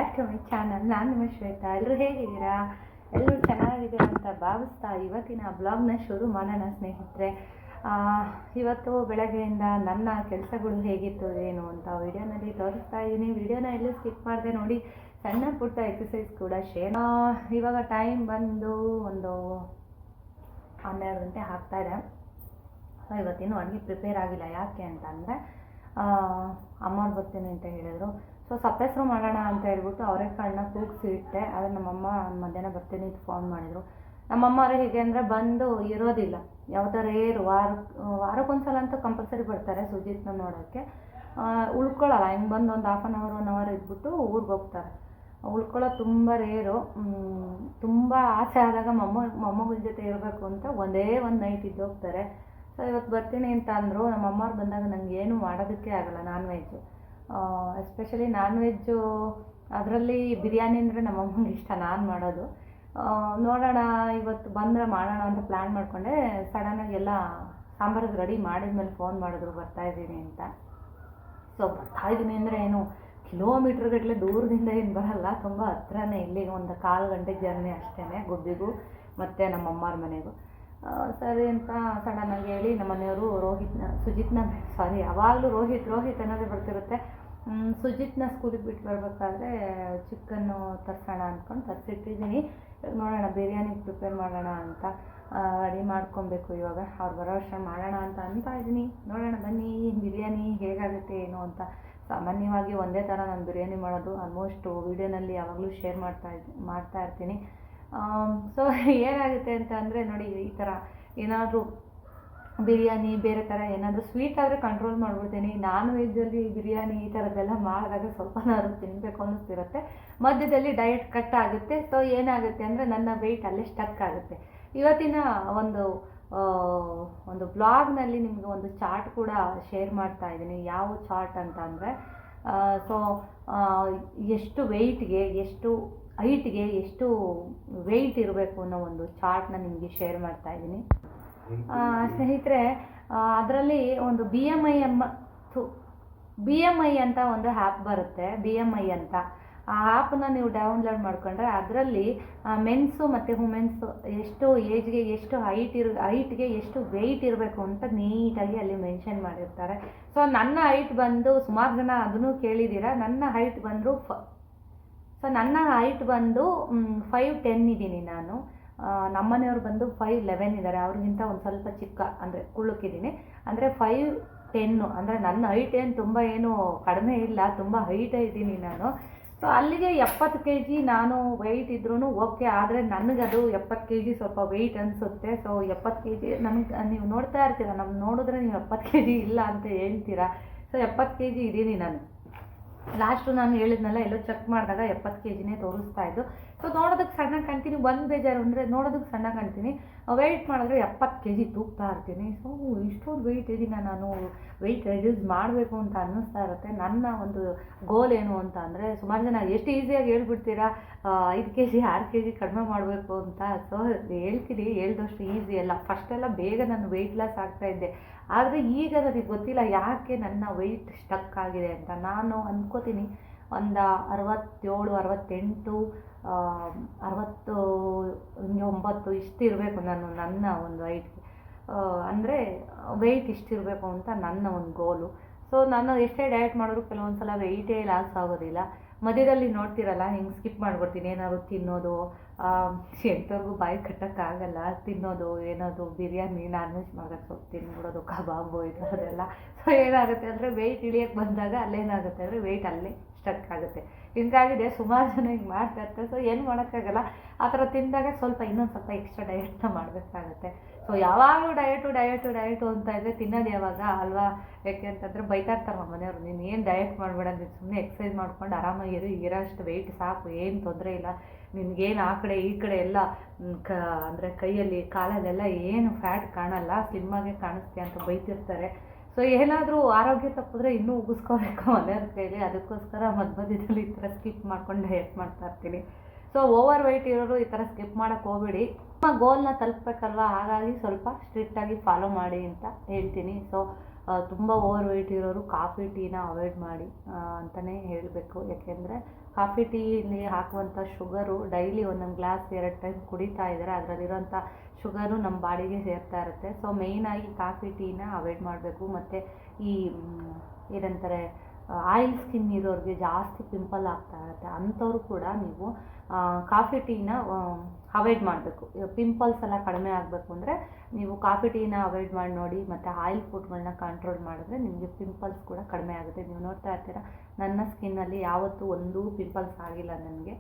Back to my channel. ನಾನು ನಿಮ್ಮ ಶ್ವೇತಾ. ಎಲ್ಲರೂ ಹೇಗಿದ್ದೀರಾ? ಎಲ್ಲರೂ ಚೆನ್ನಾಗಿದ್ದೀರಾ ಅಂತ ಭಾವಿಸ್ತಾ ಇವತ್ತಿನ ಬ್ಲಾಗ್ನ ಶುರು ಮಾಡೋಣ ಸ್ನೇಹಿತರೆ. ಇವತ್ತು ಬೆಳಗ್ಗೆಯಿಂದ ನನ್ನ ಕೆಲಸಗಳು ಹೇಗಿತ್ತು ಏನು ಅಂತ ವಿಡಿಯೋನಲ್ಲಿ ತೋರಿಸ್ತಾ ಇದ್ದೀನಿ. ವಿಡಿಯೋನ ಎಲ್ಲೂ ಸ್ಕಿಪ್ ಮಾಡಿದೆ ನೋಡಿ. ಸಣ್ಣ ಪುಟ್ಟ ಎಕ್ಸಸೈಸ್ ಕೂಡ ಶೇರ್. ಇವಾಗ ಟೈಮ್ ಬಂದು ಒಂದು 12 ಗಂಟೆ ಆಗ್ತಾಯಿದೆ. ಇವತ್ತಿನೂ ಅಡುಗೆ ಪ್ರಿಪೇರ್ ಆಗಿಲ್ಲ. ಯಾಕೆ ಅಂತಂದರೆ ಅಮ್ಮವ್ರು ಬರ್ತೀನಿ ಅಂತ ಹೇಳಿದರು. ಸೊ ಸಪ್ಪೆಸರು ಮಾಡೋಣ ಅಂತ ಹೇಳ್ಬಿಟ್ಟು ಅವರೆಕಾಳನ್ನ ಕೂಗಿಸಿ ಇಟ್ಟೆ. ಆದರೆ ನಮ್ಮಮ್ಮ ಮಧ್ಯಾಹ್ನ ಬರ್ತೀನಿ ಅಂತ ಫೋನ್ ಮಾಡಿದರು. ನಮ್ಮಮ್ಮ ಅವರೇ ಹೇಗೆ ಅಂದರೆ ಬಂದು ಇರೋದಿಲ್ಲ, ಯಾವುದೋ ರೇರು ವಾರಕ್ಕೊಂದ್ಸಲ ಅಂತೂ ಕಂಪಲ್ಸರಿ ಬರ್ತಾರೆ ಸುಜಿತ್ನ ನೋಡೋಕ್ಕೆ. ಉಳ್ಕೊಳ್ಳಲ್ಲ, ಹಿಂಗೆ ಬಂದು ಒಂದು ಹಾಫ್ ಆನ್ ಅವರ್ 1 ಅವರ್ ಇದ್ಬಿಟ್ಟು ಊರಿಗೆ ಹೋಗ್ತಾರೆ. ಉಳ್ಕೊಳ್ಳೋದು ತುಂಬ ರೇರು. ತುಂಬ ಆಸೆ ಆದಾಗ ಮೊಮ್ಮಗನ ಜೊತೆ ಇರಬೇಕು ಅಂತ ಒಂದೇ ಒಂದು ನೈಟ್ ಇದ್ದು ಹೋಗ್ತಾರೆ. ಸೊ ಇವತ್ತು ಬರ್ತೀನಿ ಅಂತ ಅಂದರು. ನಮ್ಮ ಅಮ್ಮವ್ರು ಬಂದಾಗ ನನಗೆ ಏನೂ ಮಾಡೋದಕ್ಕೆ ಆಗಲ್ಲ. Non veg, especially non veg, ಅದರಲ್ಲಿ ಬಿರಿಯಾನಿ ಅಂದರೆ ನಮ್ಮಮ್ಮಂಗೆ ಇಷ್ಟ ನಾನು ಮಾಡೋದು. ನೋಡೋಣ ಇವತ್ತು ಬಂದರೆ ಮಾಡೋಣ ಅಂತ ಪ್ಲ್ಯಾನ್ ಮಾಡಿಕೊಂಡೆ. ಸಡನ್ನಾಗಿ ಎಲ್ಲ ಸಾಂಬಾರಿಗೆ ರೆಡಿ ಮಾಡಿದ್ಮೇಲೆ ಫೋನ್ ಮಾಡಿದ್ರು ಬರ್ತಾಯಿದ್ದೀನಿ ಅಂತ. ಸೊ ಬರ್ತಾಯಿದ್ದೀನಿ ಅಂದರೆ ಏನು ಕಿಲೋಮೀಟ್ರ್ಗಟ್ಟಲೆ ದೂರದಿಂದ ಏನು ಬರಲ್ಲ, ತುಂಬ ಹತ್ರನೇ, ಇಲ್ಲಿಗೆ ಒಂದು 1/4 ಗಂಟೆ ಜರ್ನಿ ಅಷ್ಟೇ ಗುಬ್ಬಿಗೂ ಮತ್ತು ನಮ್ಮಮ್ಮವ್ರ ಮನೆಗೂ. ಸರಿ ಅಂತ ಸಡನ್ನಾಗಿ ಹೇಳಿ ನಮ್ಮ ಮನೆಯವರು ಸುಜಿತ್ನ ಯಾವಾಗಲೂ ರೋಹಿತ್ ಅನ್ನೋದೇ ಬರ್ತಿರುತ್ತೆ. ಸುಜಿತ್ನ ಸ್ಕೂಲಿಗೆ ಬಿಟ್ಟು ಬರಬೇಕಾದ್ರೆ ಚಿಕನ್ನು ತರಿಸೋಣ ಅಂದ್ಕೊಂಡು ತರಿಸಿಟ್ಟಿದ್ದೀನಿ. ನೋಡೋಣ ಬಿರಿಯಾನಿ ಪ್ರಿಪೇರ್ ಮಾಡೋಣ ಅಂತ ರೆಡಿ ಮಾಡ್ಕೊಬೇಕು. ಇವಾಗ ಅವ್ರು ಬರೋ ವರ್ಷ ಮಾಡೋಣ ಅಂತ ಇದ್ದೀನಿ. ನೋಡೋಣ ಬನ್ನಿ ಬಿರಿಯಾನಿ ಹೇಗಾಗುತ್ತೆ ಏನು ಅಂತ. ಸಾಮಾನ್ಯವಾಗಿ ಒಂದೇ ಥರ ನಾನು ಬಿರಿಯಾನಿ ಮಾಡೋದು. ಆಲ್ಮೋಸ್ಟ್ ವೀಡಿಯೋನಲ್ಲಿ ಯಾವಾಗಲೂ ಶೇರ್ ಮಾಡ್ತಾ ಇರ್ತೀನಿ. ಸೊ ಏನಾಗುತ್ತೆ ಅಂತ ಅಂದರೆ ನೋಡಿ, ಈ ಥರ ಏನಾದರೂ ಬಿರಿಯಾನಿ ಬೇರೆ ಥರ ಏನಾದರೂ ಸ್ವೀಟ್ ಆದರೆ ಕಂಟ್ರೋಲ್ ಮಾಡ್ಬಿಡ್ತೀನಿ. ನಾನ್ ವೆಜ್ಜಲ್ಲಿ ಬಿರಿಯಾನಿ ಈ ಥರದ್ದೆಲ್ಲ ಮಾಡಿದಾಗ ಸ್ವಲ್ಪನಾದ್ರು ತಿನ್ನಬೇಕು ಅನ್ನಿಸ್ತಿರುತ್ತೆ. ಮಧ್ಯದಲ್ಲಿ ಡಯಟ್ ಕಟ್ ಆಗುತ್ತೆ. ಸೊ ಏನಾಗುತ್ತೆ ಅಂದರೆ ನನ್ನ ವೆಯ್ಟ್ ಅಲ್ಲೇ ಸ್ಟಕ್ ಆಗುತ್ತೆ. ಇವತ್ತಿನ ಒಂದು ಬ್ಲಾಗ್ನಲ್ಲಿ ನಿಮಗೆ ಒಂದು ಚಾರ್ಟ್ ಕೂಡ ಶೇರ್ ಮಾಡ್ತಾ ಇದ್ದೀನಿ. ಯಾವ ಚಾರ್ಟ್ ಅಂತ ಅಂದರೆ ಸೊ ಎಷ್ಟು ವೆಯ್ಟ್ಗೆ ಎಷ್ಟು ಹೈಟ್ಗೆ ಎಷ್ಟು ವೆಯ್ಟ್ ಇರಬೇಕು ಅನ್ನೋ ಒಂದು ಚಾರ್ಟ್ನ ನಿಮಗೆ ಶೇರ್ ಮಾಡ್ತಾ ಇದ್ದೀನಿ ಸ್ನೇಹಿತರೆ. ಅದರಲ್ಲಿ ಒಂದು BMI ಅಂತ ಒಂದು ಆ್ಯಪ್ ಬರುತ್ತೆ, BMI ಅಂತ. ಆ ಆ್ಯಪನ್ನ ನೀವು ಡೌನ್ಲೋಡ್ ಮಾಡಿಕೊಂಡ್ರೆ ಅದರಲ್ಲಿ ಮೆನ್ಸು ಮತ್ತು ವುಮೆನ್ಸು ಎಷ್ಟು ಏಜ್ಗೆ ಎಷ್ಟು ಹೈಟ್ಗೆ ಎಷ್ಟು ವೆಯ್ಟ್ ಇರಬೇಕು ಅಂತ ನೀಟಾಗಿ ಅಲ್ಲಿ ಮೆನ್ಷನ್ ಮಾಡಿರ್ತಾರೆ. ಸೊ ನನ್ನ ಹೈಟ್ ಬಂದು ಸುಮಾರು ಜನ ಅದನ್ನು ಕೇಳಿದ್ದೀರಾ. ನನ್ನ ಹೈಟ್ ಬಂದು 5'10" ಇದ್ದೀನಿ ನಾನು. ನಮ್ಮನೆಯವ್ರು ಬಂದು 5'11" ಇದ್ದಾರೆ. ಅವ್ರಿಗಿಂತ ಒಂದು ಸ್ವಲ್ಪ ಚಿಕ್ಕ, ಅಂದರೆ ಕುಳ್ಳಕ್ಕಿದ್ದೀನಿ. ಅಂದರೆ 5'10", ಅಂದರೆ ನನ್ನ ಹೈಟ್ ಏನು ತುಂಬ ಏನು ಕಡಿಮೆ ಇಲ್ಲ, ತುಂಬ ಹೈಟೇ ಇದ್ದೀನಿ ನಾನು. ಸೊ ಅಲ್ಲಿಗೆ 70 kg ನಾನು ವೆಯ್ಟ್ ಇದ್ರೂ ಓಕೆ. ಆದರೆ ನನಗದು 70 kg ಸ್ವಲ್ಪ ವೆಯ್ಟ್ ಅನಿಸುತ್ತೆ. ಸೊ 70 kg ನಮಗೆ ನೀವು ನೋಡ್ತಾ ಇರ್ತೀರ, ನೋಡಿದ್ರೆ ನೀವು 70 kg ಇಲ್ಲ ಅಂತ ಹೇಳ್ತೀರಾ. ಸೊ 70 kg ಇದ್ದೀನಿ ನಾನು. ಲಾಸ್ಟು ನಾನು ಹೇಳಿದ್ನಲ್ಲ, ಎಲ್ಲೋ ಚೆಕ್ ಮಾಡಿದಾಗ 70 kgನೇ ತೋರಿಸ್ತಾ ಇದ್ದು. ಸೊ ನೋಡೋದಕ್ಕೆ ಸಣ್ಣ ಕಾಣ್ತೀನಿ. ಒಂದು ಬೇಜಾರು ಅಂದರೆ ನೋಡೋದಕ್ಕೆ ಸಣ್ಣ ಕಾಣ್ತೀನಿ, ವೆಯ್ಟ್ ಮಾಡಿದ್ರೆ 70 kg ತೂಗ್ತಾ ಇರ್ತೀನಿ. ಸೊ ಇಷ್ಟೊಂದು ವೆಯ್ಟ್ ಇದೀನಿ ನಾನು, ವೆಯ್ಟ್ ರೆಡ್ಯೂಸ್ ಮಾಡಬೇಕು ಅಂತ ಅನ್ನಿಸ್ತಾ ಇರುತ್ತೆ. ನನ್ನ ಒಂದು ಗೋಲ್ ಏನು ಅಂತ ಅಂದರೆ, ಸುಮಾರು ಜನ ಎಷ್ಟು ಈಸಿಯಾಗಿ ಹೇಳ್ಬಿಡ್ತೀರಾ 5 kg 6 kg ಕಡಿಮೆ ಮಾಡಬೇಕು ಅಂತ. ಸೊ ಹೇಳ್ತೀನಿ, ಹೇಳ್ದಷ್ಟು ಈಸಿ ಅಲ್ಲ. ಫಸ್ಟೆಲ್ಲ ಬೇಗ ನಾನು ವೆಯ್ಟ್ ಲಾಸ್ ಆಗ್ತಾಯಿದ್ದೆ. ಆದರೆ ಈಗ ನನಗೆ ಗೊತ್ತಿಲ್ಲ ಯಾಕೆ ನನ್ನ ವೆಯ್ಟ್ ಸ್ಟಕ್ ಆಗಿದೆ ಅಂತ. ನಾನು ಅಂದ್ಕೋತೀನಿ ಒಂದು 67, 68, 69 ಇಷ್ಟಿರಬೇಕು ನನ್ನ ಒಂದು ಹೈಟ್ಗೆ. ಅಂದರೆ ವೆಯ್ಟ್ ಇಷ್ಟಿರಬೇಕು ಅಂತ ನನ್ನ ಒಂದು ಗೋಲು. ಸೊ ನಾನು ಎಷ್ಟೇ ಡಯಟ್ ಮಾಡಿದ್ರು ಕೆಲವೊಂದು ಸಲ ವೆಯ್ಟೇ ಲಾಸ್ ಆಗೋದಿಲ್ಲ. ಮಧ್ಯದಲ್ಲಿ ನೋಡ್ತಿರಲ್ಲ, ಹಿಂಗೆ ಸ್ಕಿಪ್ ಮಾಡ್ಬಿಡ್ತೀನಿ. ಏನಾದ್ರು ತಿನ್ನೋದು, ಎಂಥವ್ರಿಗೂ ಬಾಯಿ ಕಟ್ಟೋಕ್ಕಾಗಲ್ಲ, ತಿನ್ನೋದು ಏನಾದ್ರು ಬಿರಿಯಾನಿ ನಾನ್ ವೆಜ್ ಮಾಡೋಕ್ಕೆ ಸ್ವಲ್ಪ ತಿನ್ಬಿಡೋದು, ಕಬಾಬು ಈ ಥರದ್ದೆಲ್ಲ. ಸೊ ಏನಾಗುತ್ತೆ ಅಂದರೆ ವೆಯ್ಟ್ ಇಳಿಯೋಕ್ಕೆ ಬಂದಾಗ ಅಲ್ಲೇನಾಗುತ್ತೆ ಅಂದರೆ ವೆಯ್ಟ್ ಅಲ್ಲೇ ಸ್ಟಕ್ ಆಗುತ್ತೆ. ಹಿಂಗಾಗಿದೆ. ಸುಮಾರು ಜನ ಹಿಂಗೆ ಮಾಡ್ತಾ ಇರ್ತಾರೆ. ಸೊ ಏನು ಮಾಡೋಕ್ಕಾಗಲ್ಲ. ಆ ಥರ ತಿಂದಾಗ ಇನ್ನೊಂದು ಸ್ವಲ್ಪ ಎಕ್ಸ್ಟ್ರಾ ಡಯಟ್ನ ಮಾಡಬೇಕಾಗತ್ತೆ. ಸೊ ಯಾವಾಗಲೂ ಡಯಟು ಅಂತ ಇದ್ದರೆ ತಿನ್ನೋದು ಯಾವಾಗ ಅಲ್ವಾ? ಯಾಕೆ ಅಂತಂದರೆ ಬೈತಾ ಇರ್ತಾರೆ ನಮ್ಮ ಮನೆಯವರು, ನೀನು ಏನು ಡಯಟ್ ಮಾಡಬೇಡ, ನೀನು ಸುಮ್ಮನೆ ಎಕ್ಸಸೈಸ್ ಮಾಡ್ಕೊಂಡು ಆರಾಮಾಗಿ ಇರೋಷ್ಟು ವೆಯ್ಟ್ ಸಾಕು, ಏನು ತೊಂದರೆ ಇಲ್ಲ, ನಿನಗೇನು ಆ ಕಡೆ ಈ ಕಡೆ ಎಲ್ಲ ಅಂದರೆ ಕೈಯಲ್ಲಿ ಕಾಲಲ್ಲೆಲ್ಲ ಏನು ಫ್ಯಾಟ್ ಕಾಣಲ್ಲ, ಸ್ಲಿಮ್ಮಾಗೆ ಕಾಣಿಸ್ತೀಯ ಅಂತ ಬೈತಿರ್ತಾರೆ. ಸೊ ಏನಾದರೂ ಆರೋಗ್ಯ ತಪ್ಪಿದ್ರೆ ಇನ್ನೂ ಉಗಿಸ್ಕೋಬೇಕು ಮನೆಯವ್ರ ಕೈಲಿ. ಅದಕ್ಕೋಸ್ಕರ ಮಧ್ಯದಲ್ಲಿ ಈ ಥರ ಸ್ಕಿಪ್ ಮಾಡ್ಕೊಂಡು ಡಯಟ್ ಮಾಡ್ತಾ ಇರ್ತೀನಿ. ಸೊ ಓವರ್ ವೆಯ್ಟ್ ಇರೋರು ಈ ಥರ ಸ್ಕಿಪ್ ಮಾಡೋಕ್ಕೆ ಹೋಗಬೇಡಿ. ನಿಮ್ಮ ಗೋಲ್ನ ತಲುಪಬೇಕಲ್ವ, ಹಾಗಾಗಿ ಸ್ವಲ್ಪ ಸ್ಟ್ರಿಕ್ಟಾಗಿ ಫಾಲೋ ಮಾಡಿ ಅಂತ ಹೇಳ್ತೀನಿ. ಸೊ ತುಂಬ ಓವರ್ ವೆಯ್ಟ್ ಇರೋರು ಕಾಫಿ ಟೀನ ಅವಾಯ್ಡ್ ಮಾಡಿ ಅಂತಲೇ ಹೇಳಬೇಕು. ಯಾಕೆಂದರೆ ಕಾಫಿ ಟೀಲಿ ಹಾಕುವಂಥ ಶುಗರು ಡೈಲಿ ಒಂದೊಂದು ಗ್ಲಾಸ್ 2 ಟೈಮ್ ಕುಡಿತಾ ಇದ್ದಾರೆ. ಅದರಲ್ಲಿರೋಂಥ ಶುಗರು ನಮ್ಮ ಬಾಡಿಗೆ ಸೇರ್ತಾ ಇರುತ್ತೆ. ಸೊ ಮೇಯ್ನಾಗಿ ಕಾಫಿ ಟೀನ ಅವಾಯ್ಡ್ ಮಾಡಬೇಕು. ಮತ್ತು ಈ ಏನಂತಾರೆ ಆಯಿಲ್ ಸ್ಕಿನ್ ಇರೋರಿಗೆ ಜಾಸ್ತಿ ಪಿಂಪಲ್ ಆಗ್ತಾ ಇರುತ್ತೆ. ಅಂಥವ್ರು ಕೂಡ ನೀವು ಕಾಫಿ ಟೀನ ಅವಾಯ್ಡ್ ಮಾಡಬೇಕು. ಪಿಂಪಲ್ಸ್ ಎಲ್ಲ ಕಡಿಮೆ ಆಗಬೇಕು ಅಂದರೆ ನೀವು ಕಾಫಿ ಟೀನ ಅವಾಯ್ಡ್ ಮಾಡಿ ನೋಡಿ. ಮತ್ತು ಆಯಿಲ್ ಫುಡ್ಗಳನ್ನ ಕಂಟ್ರೋಲ್ ಮಾಡಿದ್ರೆ ನಿಮಗೆ ಪಿಂಪಲ್ಸ್ ಕೂಡ ಕಡಿಮೆ ಆಗುತ್ತೆ. ನೀವು ನೋಡ್ತಾ ಇರ್ತೀರ ನನ್ನ ಸ್ಕಿನ್ನಲ್ಲಿ ಯಾವತ್ತೂ ಒಂದೂ ಪಿಂಪಲ್ಸ್ ಆಗಿಲ್ಲ ನನಗೆ.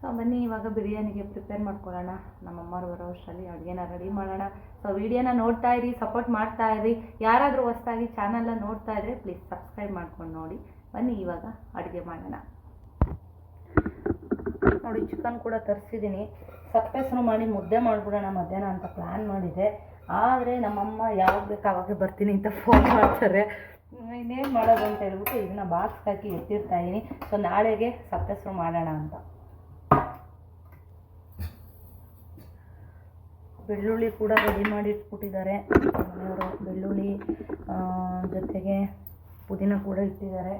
ಸೊ ಬನ್ನಿ ಇವಾಗ ಬಿರಿಯಾನಿಗೆ ಪ್ರಿಪೇರ್ ಮಾಡ್ಕೊಳ್ಳೋಣ. ನಮ್ಮಮ್ಮವ್ರು ಬರೋ ಅಷ್ಟರಲ್ಲಿ ಅಡುಗೆನ ರೆಡಿ ಮಾಡೋಣ. ಸೊ ವಿಡಿಯೋನ ನೋಡ್ತಾ ಇರಿ, ಸಪೋರ್ಟ್ ಮಾಡ್ತಾ ಇರಿ. ಯಾರಾದರೂ ಹೊಸದಾಗಿ ಚಾನಲ್ನ ನೋಡ್ತಾ ಇದ್ದರೆ ಪ್ಲೀಸ್ ಸಬ್ಸ್ಕ್ರೈಬ್ ಮಾಡ್ಕೊಂಡು ನೋಡಿ. ಬನ್ನಿ ಇವಾಗ ಅಡುಗೆ ಮಾಡೋಣ. ನೋಡಿ ಚಿಕನ್ ಕೂಡ ತರಿಸಿದ್ದೀನಿ. ಸಪ್ಪೆಸರು ಮಾಡಿ ಮುದ್ದೆ ಮಾಡಿಬಿಡೋಣ ಮಧ್ಯಾಹ್ನ ಅಂತ ಪ್ಲ್ಯಾನ್ ಮಾಡಿದೆ. ಆದರೆ ನಮ್ಮಮ್ಮ ಯಾವಾಗ ಬೇಕು ಆವಾಗ ಬರ್ತೀನಿ ಅಂತ ಫೋನ್ ಮಾಡ್ತಾರೆ. ಇನ್ನೇನು ಮಾಡೋದು ಅಂತ ಹೇಳ್ಬಿಟ್ಟು ಇದನ್ನು ಬಾಕ್ಸ್ಗೆ ಹಾಕಿ ಎತ್ತಿರ್ತಾ ಇದ್ದೀನಿ. ಸೊ ನಾಳೆಗೆ ಸಪ್ಪೆಸರು ಮಾಡೋಣ ಅಂತ. ಬೆಳ್ಳುಳ್ಳಿ ಕೂಡ ರೆಡಿ ಮಾಡಿ ಇಟ್ಬಿಟ್ಟಿದ್ದಾರೆ ಮನೆಯವರು. ಬೆಳ್ಳುಳ್ಳಿ ಜೊತೆಗೆ ಪುದೀನ ಕೂಡ ಇಟ್ಟಿದ್ದಾರೆ.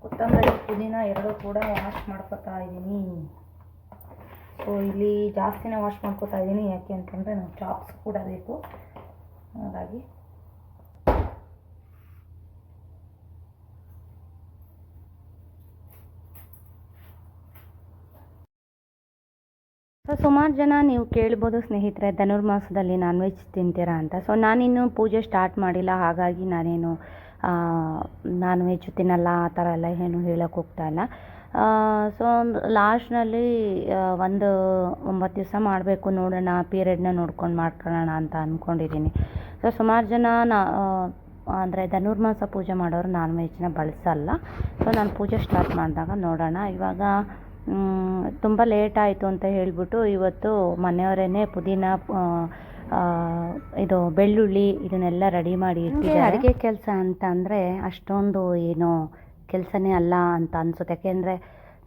ಕೊತ್ತಂಬರಿ ಪುದೀನ ಎರಡೂ ಕೂಡ ವಾಶ್ ಮಾಡ್ಕೊತಾ ಇದ್ದೀನಿ. ಸೊ ಇಲ್ಲಿ ಜಾಸ್ತಿನೇ ವಾಶ್ ಮಾಡ್ಕೊತಾ ಇದ್ದೀನಿ. ಯಾಕೆ ಅಂತಂದರೆ ನಾವು ಚಾಪ್ಸ್ ಕೂಡ ಬೇಕು, ಹಾಗಾಗಿ. ಸೊ ಸುಮಾರು ಜನ ನೀವು ಕೇಳ್ಬೋದು ಸ್ನೇಹಿತರೆ, ಧನುರ್ಮಾಸದಲ್ಲಿ ನಾನ್ ವೆಜ್ ತಿಂತೀರಾ ಅಂತ. ಸೊ ನಾನಿನ್ನು ಪೂಜೆ ಸ್ಟಾರ್ಟ್ ಮಾಡಿಲ್ಲ, ಹಾಗಾಗಿ ನಾನೇನು ನಾನ್ ವೆಜ್ ತಿನ್ನಲ್ಲ ಆ ಥರ ಎಲ್ಲ ಏನು ಹೇಳೋಕ್ಕೆ ಹೋಗ್ತಾ ಇಲ್ಲ. ಸೊ ಲಾಸ್ಟ್ನಲ್ಲಿ ಒಂದು 9 ದಿವಸ ಮಾಡಬೇಕು, ನೋಡೋಣ ಪೀರಿಯಡ್ನ ನೋಡ್ಕೊಂಡು ಮಾಡ್ಕೊಳ್ಳೋಣ ಅಂತ ಅಂದ್ಕೊಂಡಿದ್ದೀನಿ. ಸೊ ಸುಮಾರು ಜನ ಅಂದರೆ ಧನುರ್ಮಾಸ ಪೂಜೆ ಮಾಡೋರು ನಾನ್ ವೆಜ್ನ ಬಳಸಲ್ಲ. ಸೊ ನಾನು ಪೂಜೆ ಸ್ಟಾರ್ಟ್ ಮಾಡಿದಾಗ ನೋಡೋಣ. ಇವಾಗ ತುಂಬ ಲೇಟ್ ಆಯಿತು ಅಂತ ಹೇಳಿಬಿಟ್ಟು ಇವತ್ತು ಮನೆಯವರೇ ಪುದೀನ ಇದು ಬೆಳ್ಳುಳ್ಳಿ ಇದನ್ನೆಲ್ಲ ರೆಡಿ ಮಾಡಿ ಇಟ್ಟಿದ್ದಾರೆ. ಅಡುಗೆ ಕೆಲಸ ಅಂತ ಅಂದರೆ ಅಷ್ಟೊಂದು ಏನೋ ಕೆಲಸನೇ ಅಲ್ಲ ಅಂತ ಅನಿಸುತ್ತೆ. ಯಾಕೆಂದರೆ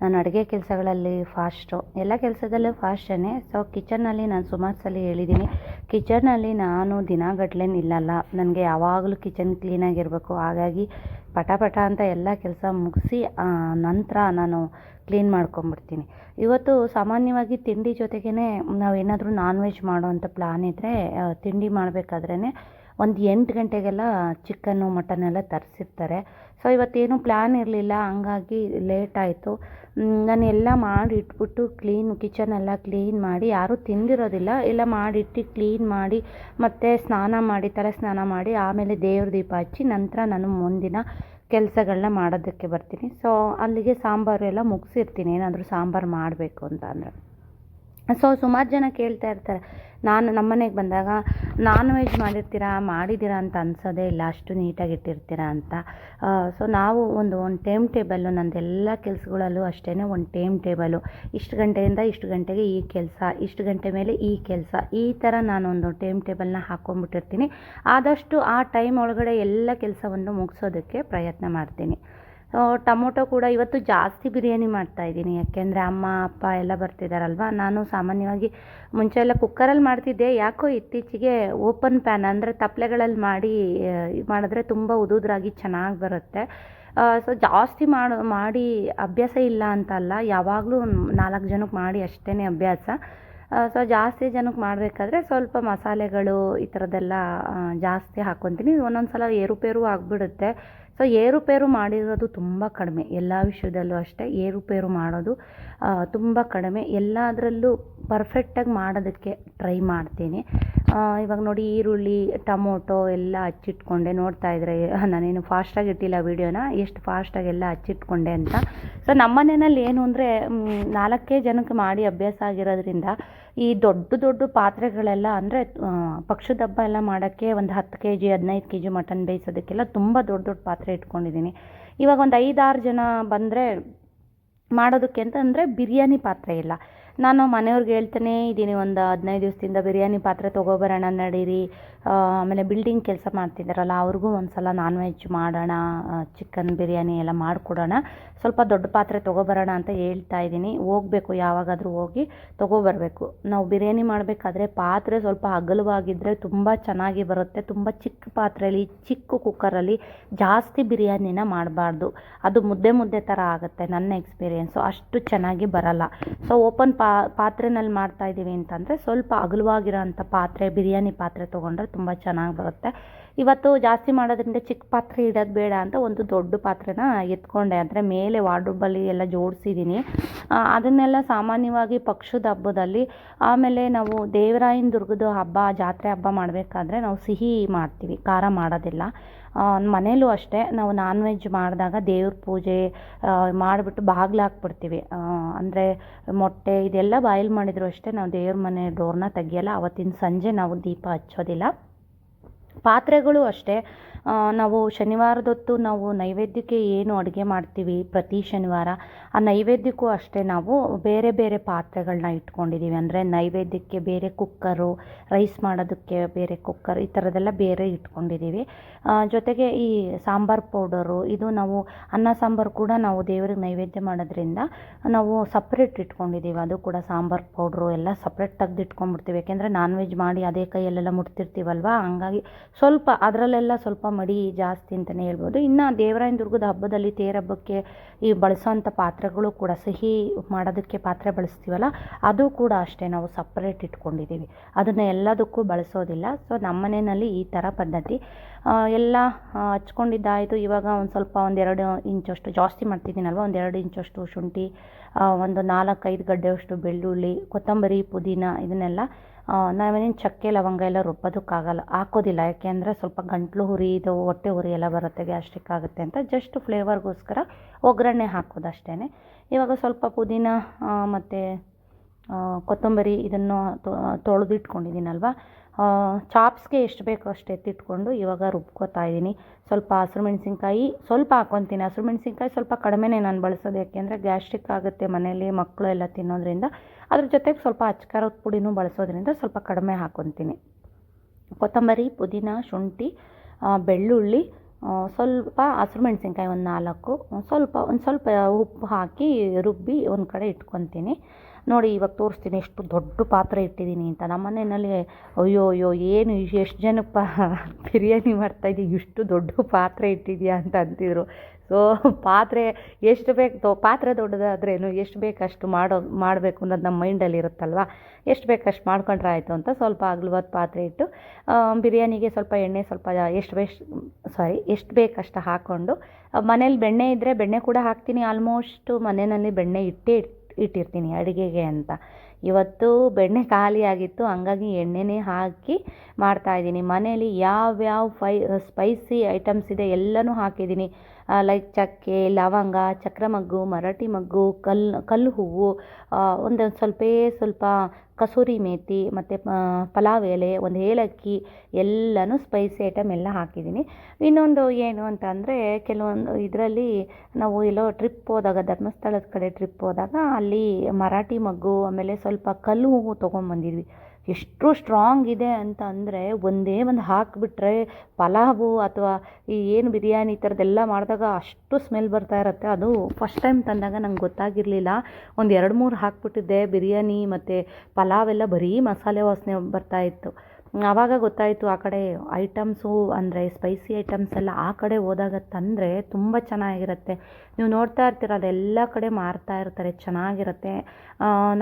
ನಾನು ಅಡುಗೆ ಕೆಲಸಗಳಲ್ಲಿ ಫಾಸ್ಟು, ಎಲ್ಲ ಕೆಲಸದಲ್ಲೂ ಫಾಸ್ಟೇ. ಸೊ ಕಿಚನ್ನಲ್ಲಿ ನಾನು ಸುಮಾರು ಸಲ ಹೇಳಿದ್ದೀನಿ, ಕಿಚನ್ನಲ್ಲಿ ನಾನು ದಿನಗಟ್ಟಲೆ ನಿಲ್ಲಲ್ಲ. ನನಗೆ ಯಾವಾಗಲೂ ಕಿಚನ್ ಕ್ಲೀನಾಗಿರಬೇಕು. ಹಾಗಾಗಿ ಪಟ ಅಂತ ಎಲ್ಲ ಕೆಲಸ ಮುಗಿಸಿ ನಂತರ ನಾನು ಕ್ಲೀನ್ ಮಾಡ್ಕೊಂಬಿಡ್ತೀನಿ. ಇವತ್ತು ಸಾಮಾನ್ಯವಾಗಿ ತಿಂಡಿ ಜೊತೆಗೇ ನಾವೇನಾದರೂ ನಾನ್ ವೆಜ್ ಮಾಡೋವಂಥ ಪ್ಲಾನ್ ಇದ್ದರೆ ತಿಂಡಿ ಮಾಡಬೇಕಾದ್ರೇ ಒಂದು 8 ಗಂಟೆಗೆಲ್ಲ ಚಿಕನ್ನು ಮಟನ್ನೆಲ್ಲ ತರಿಸಿರ್ತಾರೆ. ಸೊ ಇವತ್ತೇನು ಪ್ಲ್ಯಾನ್ ಇರಲಿಲ್ಲ, ಹಂಗಾಗಿ ಲೇಟ್ ಆಯಿತು. ನಾನು ಎಲ್ಲ ಮಾಡಿ ಇಟ್ಬಿಟ್ಟು ಕಿಚನೆಲ್ಲ ಕ್ಲೀನ್ ಮಾಡಿ, ಯಾರೂ ತಿಂದಿರೋದಿಲ್ಲ, ಎಲ್ಲ ಮಾಡಿಟ್ಟು ಕ್ಲೀನ್ ಮಾಡಿ ಮತ್ತು ಸ್ನಾನ ಮಾಡಿ, ತಲೆ ಸ್ನಾನ ಮಾಡಿ ಆಮೇಲೆ ದೇವ್ರ ದೀಪ ಹಚ್ಚಿ ನಂತರ ನಾನು ಮುಂದಿನ ಕೆಲಸಗಳನ್ನ ಮಾಡೋದಕ್ಕೆ ಬರ್ತೀನಿ. ಸೊ ಅಲ್ಲಿಗೆ ಸಾಂಬಾರು ಎಲ್ಲ ಮುಗಿಸಿರ್ತೀನಿ, ಏನಾದರೂ ಸಾಂಬಾರು ಮಾಡಬೇಕು ಅಂತ ಅಂದರೆ. ಸೊ ಸುಮಾರು ಜನ ಕೇಳ್ತಾ ಇರ್ತಾರೆ, ನಮ್ಮ ಮನೆಗೆ ಬಂದಾಗ ನಾನ್ ವೆಜ್ ಮಾಡಿದ್ದೀರಾ ಅಂತ ಅನ್ಸೋದೇ ಇಲ್ಲ, ಅಷ್ಟು ನೀಟಾಗಿ ಇಟ್ಟಿರ್ತೀರಾ ಅಂತ. ಸೊ ನಾವು ಒಂದು ಟೈಮ್ ಟೇಬಲ್ಲು, ನಂದೆಲ್ಲ ಕೆಲಸಗಳಲ್ಲೂ ಅಷ್ಟೇ ಒಂದು ಟೈಮ್ ಟೇಬಲು. ಇಷ್ಟು ಗಂಟೆಯಿಂದ ಇಷ್ಟು ಗಂಟೆಗೆ ಈ ಕೆಲಸ, ಇಷ್ಟು ಗಂಟೆ ಮೇಲೆ ಈ ಕೆಲಸ, ಈ ಥರ ನಾನೊಂದು ಟೈಮ್ ಟೇಬಲ್ನ ಹಾಕ್ಕೊಂಡ್ಬಿಟ್ಟಿರ್ತೀನಿ. ಆದಷ್ಟು ಆ ಟೈಮ್ ಒಳಗಡೆ ಎಲ್ಲ ಕೆಲಸವನ್ನು ಮುಗಿಸೋದಕ್ಕೆ ಪ್ರಯತ್ನ ಮಾಡ್ತೀನಿ. ಟೊಮೊಟೊ ಕೂಡ ಇವತ್ತು ಜಾಸ್ತಿ ಬಿರಿಯಾನಿ ಮಾಡ್ತಾಯಿದ್ದೀನಿ. ಯಾಕೆಂದರೆ ಅಮ್ಮ ಅಪ್ಪ ಎಲ್ಲ ಬರ್ತಿದ್ದಾರಲ್ವ. ನಾನು ಸಾಮಾನ್ಯವಾಗಿ ಮುಂಚೆ ಎಲ್ಲ ಕುಕ್ಕರಲ್ಲಿ ಮಾಡ್ತಿದ್ದೆ. ಯಾಕೋ ಇತ್ತೀಚೆಗೆ ಓಪನ್ ಪ್ಯಾನ್ ಅಂದರೆ ತಪ್ಪಲೆಗಳಲ್ಲಿ ಮಾಡಿದ್ರೆ ತುಂಬ ಉದುದ್ರಾಗಿ ಚೆನ್ನಾಗಿ ಬರುತ್ತೆ. ಸೊ ಜಾಸ್ತಿ ಮಾಡಿ ಅಭ್ಯಾಸ ಇಲ್ಲ ಅಂತಲ್ಲ, ಯಾವಾಗಲೂ 4 ಜನಕ್ಕೆ ಮಾಡಿ ಅಷ್ಟೇ ಅಭ್ಯಾಸ. ಸೊ ಜಾಸ್ತಿ ಜನಕ್ಕೆ ಮಾಡಬೇಕಾದ್ರೆ ಸ್ವಲ್ಪ ಮಸಾಲೆಗಳು ಈ ಥರದ್ದೆಲ್ಲ ಜಾಸ್ತಿ ಹಾಕ್ಕೊತೀನಿ. ಒಂದೊಂದು ಸಲ ಏರುಪೇರು ಆಗಿಬಿಡುತ್ತೆ. ಸೊ ಏರುಪೇರು ಮಾಡಿರೋದು ತುಂಬ ಕಡಿಮೆ. ಎಲ್ಲ ವಿಷಯದಲ್ಲೂ ಅಷ್ಟೇ ಏರುಪೇರು ಮಾಡೋದು ತುಂಬ ಕಡಿಮೆ. ಎಲ್ಲದರಲ್ಲೂ ಪರ್ಫೆಕ್ಟಾಗಿ ಮಾಡೋದಕ್ಕೆ ಟ್ರೈ ಮಾಡ್ತೀನಿ. ಇವಾಗ ನೋಡಿ ಈರುಳ್ಳಿ ಟೊಮೊಟೊ ಎಲ್ಲ ಹಚ್ಚಿಟ್ಕೊಂಡೆ. ನೋಡ್ತಾ ಇದ್ರೆ ನಾನೇನು ಫಾಸ್ಟಾಗಿ ಇಟ್ಟಿಲ್ಲ ವೀಡಿಯೋನ, ಎಷ್ಟು ಫಾಸ್ಟಾಗಿ ಎಲ್ಲ ಹಚ್ಚಿಟ್ಕೊಂಡೆ ಅಂತ. ಸೊ ನಮ್ಮ ಮನೆಯಲ್ಲಿ ಏನು ಅಂದರೆ 4 ಜನಕ್ಕೆ ಮಾಡಿ ಅಭ್ಯಾಸ ಆಗಿರೋದ್ರಿಂದ ಈ ದೊಡ್ಡ ಪಾತ್ರೆಗಳೆಲ್ಲ ಅಂದರೆ ಪಕ್ಷದ ಹಬ್ಬ ಎಲ್ಲ ಮಾಡೋಕ್ಕೆ ಒಂದು 10 kg 15 kg ಮಟನ್ ಬೇಯಿಸೋದಕ್ಕೆಲ್ಲ ತುಂಬ ದೊಡ್ಡ ಪಾತ್ರೆ ಇಟ್ಕೊಂಡಿದ್ದೀನಿ. ಇವಾಗ ಒಂದು 5-6 ಜನ ಬಂದರೆ ಮಾಡೋದಕ್ಕೆ ಅಂತಂದರೆ ಬಿರಿಯಾನಿ ಪಾತ್ರೆ ಇಲ್ಲ. ನಾನು ಮನೆಯವ್ರಿಗೆ ಹೇಳ್ತಾನೆ ಇದ್ದೀನಿ, ಒಂದು 15 ದಿವಸದಿಂದ ಬಿರಿಯಾನಿ ಪಾತ್ರೆ ತೊಗೊಬರೋಣ ನಡೀರಿ, ಆಮೇಲೆ ಬಿಲ್ಡಿಂಗ್ ಕೆಲಸ ಮಾಡ್ತಿದ್ದಾರಲ್ಲ ಅವ್ರಿಗೂ ಒಂದು ಸಲ ನಾನ್ ವೆಜ್ ಮಾಡೋಣ, ಚಿಕನ್ ಬಿರಿಯಾನಿ ಎಲ್ಲ ಮಾಡಿಕೊಡೋಣ, ಸ್ವಲ್ಪ ದೊಡ್ಡ ಪಾತ್ರೆ ತೊಗೊಬರೋಣ ಅಂತ ಹೇಳ್ತಾ ಇದ್ದೀನಿ. ಹೋಗಬೇಕು, ಯಾವಾಗಾದರೂ ಹೋಗಿ ತೊಗೊಬರಬೇಕು. ನಾವು ಬಿರಿಯಾನಿ ಮಾಡಬೇಕಾದ್ರೆ ಪಾತ್ರೆ ಸ್ವಲ್ಪ ಅಗಲವಾಗಿದ್ದರೆ ತುಂಬ ಚೆನ್ನಾಗಿ ಬರುತ್ತೆ. ತುಂಬ ಚಿಕ್ಕ ಪಾತ್ರೆಯಲ್ಲಿ, ಚಿಕ್ಕ ಕುಕ್ಕರಲ್ಲಿ ಜಾಸ್ತಿ ಬಿರಿಯಾನಿನ ಮಾಡಬಾರ್ದು, ಅದು ಮುದ್ದೆ ಮುದ್ದೆ ಥರ ಆಗುತ್ತೆ. ನನ್ನ ಎಕ್ಸ್ಪೀರಿಯೆನ್ಸು ಅಷ್ಟು ಚೆನ್ನಾಗಿ ಬರಲ್ಲ. ಸೊ ಓಪನ್ ಪಾತ್ರೆನಲ್ಲಿ ಮಾಡ್ತಾಯಿದ್ದೀವಿ ಅಂತಂದರೆ ಸ್ವಲ್ಪ ಅಗಲವಾಗಿರೋ ಅಂಥ ಪಾತ್ರೆ, ಬಿರಿಯಾನಿ ಪಾತ್ರೆ ತೊಗೊಂಡ್ರೆ ತುಂಬ ಚೆನ್ನಾಗಿ ಬರುತ್ತೆ. ಇವತ್ತು ಜಾಸ್ತಿ ಮಾಡೋದ್ರಿಂದ ಚಿಕ್ಕ ಪಾತ್ರೆ ಇಡೋದು ಬೇಡ ಅಂತ ಒಂದು ದೊಡ್ಡ ಪಾತ್ರೆನ ಎತ್ಕೊಂಡೆ. ಅಂದರೆ ಮೇಲೆ ವಾರ್ಡ್ರೋಬಲ್ಲಿ ಎಲ್ಲ ಜೋಡಿಸಿದ್ದೀನಿ. ಅದನ್ನೆಲ್ಲ ಸಾಮಾನ್ಯವಾಗಿ ಪಕ್ಷದ ಹಬ್ಬದಲ್ಲಿ, ಆಮೇಲೆ ನಾವು ದೇವರಾಯನ ದುರ್ಗದ ಹಬ್ಬ, ಜಾತ್ರೆ ಹಬ್ಬ ಮಾಡಬೇಕಾದ್ರೆ ನಾವು ಸಿಹಿ ಮಾಡ್ತೀವಿ, ಖಾರ ಮಾಡೋದಿಲ್ಲ. ಮನೇಲೂ ಅಷ್ಟೇ, ನಾವು ನಾನ್ ವೆಜ್ ಮಾಡಿದಾಗ ದೇವ್ರ ಪೂಜೆ ಮಾಡಿಬಿಟ್ಟು ಬಾಗಿಲು ಹಾಕ್ಬಿಡ್ತೀವಿ. ಅಂದರೆ ಮೊಟ್ಟೆ ಇದೆಲ್ಲ ಬಾಯ್ಲ್ ಮಾಡಿದ್ರು ಅಷ್ಟೇ, ನಾವು ದೇವ್ರ ಮನೆ ಡೋರ್ನ ತೆಗಿಯಲ್ಲ. ಆವತ್ತಿನ ಸಂಜೆ ನಾವು ದೀಪ ಹಚ್ಚೋದಿಲ್ಲ. ಪಾತ್ರೆಗಳು ಅಷ್ಟೇ, ನಾವು ಶನಿವಾರದೊತ್ತು ನಾವು ನೈವೇದ್ಯಕ್ಕೆ ಏನು ಅಡುಗೆ ಮಾಡ್ತೀವಿ ಪ್ರತಿ ಶನಿವಾರ, ಆ ನೈವೇದ್ಯಕ್ಕೂ ಅಷ್ಟೇ ನಾವು ಬೇರೆ ಬೇರೆ ಪಾತ್ರೆಗಳನ್ನ ಇಟ್ಕೊಂಡಿದ್ದೀವಿ. ಅಂದರೆ ನೈವೇದ್ಯಕ್ಕೆ ಬೇರೆ ಕುಕ್ಕರು, ರೈಸ್ ಮಾಡೋದಕ್ಕೆ ಬೇರೆ ಕುಕ್ಕರ್, ಈ ಥರದ್ದೆಲ್ಲ ಬೇರೆ ಇಟ್ಕೊಂಡಿದ್ದೀವಿ. ಜೊತೆಗೆ ಈ ಸಾಂಬಾರು ಪೌಡರು, ಇದು ನಾವು ಅನ್ನ ಸಾಂಬಾರು ಕೂಡ ನಾವು ದೇವ್ರಿಗೆ ನೈವೇದ್ಯ ಮಾಡೋದ್ರಿಂದ ನಾವು ಸಪ್ರೇಟ್ ಇಟ್ಕೊಂಡಿದ್ದೀವಿ. ಅದು ಕೂಡ ಸಾಂಬಾರು ಪೌಡ್ರು ಎಲ್ಲ ಸಪ್ರೇಟ್ ತೆಗ್ದು ಇಟ್ಕೊಂಡ್ಬಿಡ್ತೀವಿ. ಯಾಕೆಂದರೆ ನಾನ್ ವೆಜ್ ಮಾಡಿ ಅದೇ ಕೈಯಲ್ಲೆಲ್ಲ ಮುಟ್ತಿರ್ತೀವಲ್ವ, ಹಂಗಾಗಿ ಸ್ವಲ್ಪ ಅದರಲ್ಲೆಲ್ಲ ಸ್ವಲ್ಪ ಮಡಿ ಜಾಸ್ತಿ ಅಂತಲೇ ಹೇಳ್ಬೋದು. ಇನ್ನು ದೇವರಾಯನ ದುರ್ಗದ ಹಬ್ಬದಲ್ಲಿ, ತೇರು ಹಬ್ಬಕ್ಕೆ ಈ ಬಳಸೋಂಥ ಪಾತ್ರೆಗಳು ಕೂಡ, ಸಿಹಿ ಮಾಡೋದಕ್ಕೆ ಪಾತ್ರೆ ಬಳಸ್ತೀವಲ್ಲ, ಅದು ಕೂಡ ಅಷ್ಟೇ ನಾವು ಸಪ್ರೇಟ್ ಇಟ್ಕೊಂಡಿದ್ದೀವಿ. ಅದನ್ನು ಎಲ್ಲದಕ್ಕೂ ಬಳಸೋದಿಲ್ಲ. ಸೊ ನಮ್ಮ ಮನೆಯಲ್ಲಿ ಈ ಥರ ಪದ್ಧತಿ. ಎಲ್ಲ ಹಚ್ಕೊಂಡಿದ್ದಾಯಿತು. ಇವಾಗ ಒಂದು ಸ್ವಲ್ಪ 1-2 ಇಂಚಷ್ಟು ಜಾಸ್ತಿ ಮಾಡ್ತಿದ್ದೀನಲ್ವ, 1-2 ಇಂಚಷ್ಟು ಶುಂಠಿ, ಒಂದು 4-5 ಗಡ್ಡೆಯಷ್ಟು ಬೆಳ್ಳುಳ್ಳಿ, ಕೊತ್ತಂಬರಿ, ಪುದೀನ, ಇದನ್ನೆಲ್ಲ ನಾವೇನೇನು ಚಕ್ಕೆ ಲವಂಗ ಎಲ್ಲ ರುಬ್ಬೋದಕ್ಕಾಗಲ್ಲ, ಹಾಕೋದಿಲ್ಲ. ಯಾಕೆಂದರೆ ಸ್ವಲ್ಪ ಗಂಟ್ಲು ಹುರಿ, ಇದು ಹೊಟ್ಟೆ ಹುರಿ ಎಲ್ಲ ಬರುತ್ತೆ, ಗ್ಯಾಸ್ಟ್ರಿಕ್ ಆಗುತ್ತೆ ಅಂತ ಜಸ್ಟ್ ಫ್ಲೇವರ್ಗೋಸ್ಕರ ಒಗ್ಗರಣೆ ಹಾಕೋದಷ್ಟೇ. ಇವಾಗ ಸ್ವಲ್ಪ ಪುದೀನ ಮತ್ತು ಕೊತ್ತಂಬರಿ ಇದನ್ನು ತೊಳೆದಿಟ್ಕೊಂಡಿದ್ದೀನಲ್ವ, ಚಾಪ್ಸ್ಗೆ ಎಷ್ಟು ಬೇಕೋ ಅಷ್ಟು ಎತ್ತಿಟ್ಕೊಂಡು ಇವಾಗ ರುಬ್ಕೋತಾ ಇದ್ದೀನಿ. ಸ್ವಲ್ಪ ಹಸಿರು ಮೆಣಸಿನ್ಕಾಯಿ ಸ್ವಲ್ಪ ಹಾಕ್ಕೊತೀನಿ. ಹಸಿರು ಮೆಣಸಿನ್ಕಾಯಿ ಸ್ವಲ್ಪ ಕಡಿಮೆನೇ ನಾನು ಬಳಸೋದು, ಯಾಕೆಂದರೆ ಗ್ಯಾಸ್ಟ್ರಿಕ್ ಆಗುತ್ತೆ ಮನೇಲಿ ಮಕ್ಕಳು ಎಲ್ಲ ತಿನ್ನೋದ್ರಿಂದ. ಅದ್ರ ಜೊತೆಗೆ ಸ್ವಲ್ಪ ಅಚ್ಕಾರದ ಪುಡಿನೂ ಬಳಸೋದ್ರಿಂದ ಸ್ವಲ್ಪ ಕಡಿಮೆ ಹಾಕ್ಕೊತೀನಿ. ಕೊತ್ತಂಬರಿ, ಪುದೀನ, ಶುಂಠಿ, ಬೆಳ್ಳುಳ್ಳಿ, ಸ್ವಲ್ಪ ಹಸಿರು ಮೆಣಸಿನ್ಕಾಯಿ ಒಂದು 4, ಒಂದು ಸ್ವಲ್ಪ ಉಪ್ಪು ಹಾಕಿ ರುಬ್ಬಿ ಒಂದು ಕಡೆ ಇಟ್ಕೊತೀನಿ. ನೋಡಿ ಇವಾಗ ತೋರಿಸ್ತೀನಿ ಎಷ್ಟು ದೊಡ್ಡ ಪಾತ್ರೆ ಇಟ್ಟಿದ್ದೀನಿ ಅಂತ. ನಮ್ಮ ಮನೆಯಲ್ಲಿ ಅಯ್ಯೋ ಏನು ಎಷ್ಟು ಜನಕ್ಕೆ ಬಿರಿಯಾನಿ ಮಾಡ್ತಾಯಿದ್ದೀವಿ, ಇಷ್ಟು ದೊಡ್ಡ ಪಾತ್ರೆ ಇಟ್ಟಿದ್ಯಾ ಅಂತ ಅಂತಿದ್ರು. ಸೊ ಪಾತ್ರೆ ಎಷ್ಟು ಬೇಕು, ಪಾತ್ರೆ ದೊಡ್ಡದಾದ್ರೇನು ಎಷ್ಟು ಬೇಕಷ್ಟು ಮಾಡಬೇಕು ಅನ್ನೋದು ನಮ್ಮ ಮೈಂಡಲ್ಲಿ ಇರುತ್ತಲ್ವ. ಎಷ್ಟು ಬೇಕಷ್ಟು ಮಾಡ್ಕೊಂಡ್ರೆ ಆಯಿತು ಅಂತ ಸ್ವಲ್ಪ ಅಗಲವಾದ ಪಾತ್ರೆ ಇಟ್ಟು, ಬಿರಿಯಾನಿಗೆ ಸ್ವಲ್ಪ ಎಣ್ಣೆ ಸ್ವಲ್ಪ ಎಷ್ಟು ಬೇಕಷ್ಟು ಹಾಕ್ಕೊಂಡು, ಮನೇಲಿ ಬೆಣ್ಣೆ ಇದ್ದರೆ ಬೆಣ್ಣೆ ಕೂಡ ಹಾಕ್ತೀನಿ. ಆಲ್ಮೋಸ್ಟ್ ಮನೆಯಲ್ಲಿ ಬೆಣ್ಣೆ ಇಟ್ಟಿರ್ತೀನಿ ಅಡುಗೆಗೆ ಅಂತ. ಇವತ್ತು ಬೆಣ್ಣೆ ಖಾಲಿ ಆಗಿತ್ತು, ಹಂಗಾಗಿ ಎಣ್ಣೆನೇ ಹಾಕಿ ಮಾಡ್ತಾಯಿದ್ದೀನಿ. ಮನೇಲಿ ಯಾವ್ಯಾವ ಸ್ಪೈಸಿ ಐಟಮ್ಸ್ ಇದೆ ಎಲ್ಲನೂ ಹಾಕಿದ್ದೀನಿ. ಲೈಕ್ ಚಕ್ಕೆ, ಲವಂಗ, ಚಕ್ರ ಮಗ್ಗು, ಮರಾಠಿ ಮಗ್ಗು, ಕಲ್ಲು ಹೂವು, ಒಂದೊಂದು ಸ್ವಲ್ಪ ಕಸೂರಿ ಮೇಥಿ, ಮತ್ತು ಪಲಾವ್ ಎಲೆ, ಒಂದು ಏಲಕ್ಕಿ, ಎಲ್ಲನೂ ಸ್ಪೈಸಿ ಐಟಮ್ ಎಲ್ಲ ಹಾಕಿದ್ದೀನಿ. ಇನ್ನೊಂದು ಏನು ಅಂತ ಅಂದರೆ, ಕೆಲವೊಂದು ಇದರಲ್ಲಿ ನಾವು ಎಲ್ಲೋ ಟ್ರಿಪ್ ಹೋದಾಗ, ಧರ್ಮಸ್ಥಳದ ಕಡೆ ಟ್ರಿಪ್ ಹೋದಾಗ ಅಲ್ಲಿ ಮರಾಠಿ ಮಗ್ಗು, ಆಮೇಲೆ ಸ್ವಲ್ಪ ಕಲ್ಲು ಹೂವು ತೊಗೊಂಬಂದಿದ್ವಿ. ಎಷ್ಟು ಸ್ಟ್ರಾಂಗ್ ಇದೆ ಅಂತ ಅಂದರೆ, ಒಂದೇ ಒಂದು ಹಾಕಿಬಿಟ್ರೆ ಪಲಾವು ಅಥವಾ ಈ ಏನು ಬಿರಿಯಾನಿ ಈ ಥರದ್ದೆಲ್ಲ ಮಾಡಿದಾಗ ಅಷ್ಟು ಸ್ಮೆಲ್ ಬರ್ತಾ ಇರುತ್ತೆ. ಅದು ಫಸ್ಟ್ ಟೈಮ್ ತಂದಾಗ ನಂಗೆ ಗೊತ್ತಾಗಿರಲಿಲ್ಲ. ಒಂದು 2-3 ಹಾಕ್ಬಿಟ್ಟಿದ್ದೆ. ಬಿರಿಯಾನಿ ಮತ್ತು ಪಲಾವೆಲ್ಲ ಬರೀ ಮಸಾಲೆ ವಾಸನೆ ಬರ್ತಾಯಿತ್ತು. ಆವಾಗ ಗೊತ್ತಾಯಿತು ಆ ಕಡೆ ಐಟಮ್ಸು ಅಂದರೆ ಸ್ಪೈಸಿ ಐಟಮ್ಸ್ ಎಲ್ಲ ಆ ಕಡೆ ಹೋದಾಗ ತಂದರೆ ತುಂಬ ಚೆನ್ನಾಗಿರುತ್ತೆ. ನೀವು ನೋಡ್ತಾ ಇರ್ತೀರ, ಅದೆಲ್ಲ ಕಡೆ ಮಾರ್ತಾ ಇರ್ತಾರೆ, ಚೆನ್ನಾಗಿರುತ್ತೆ.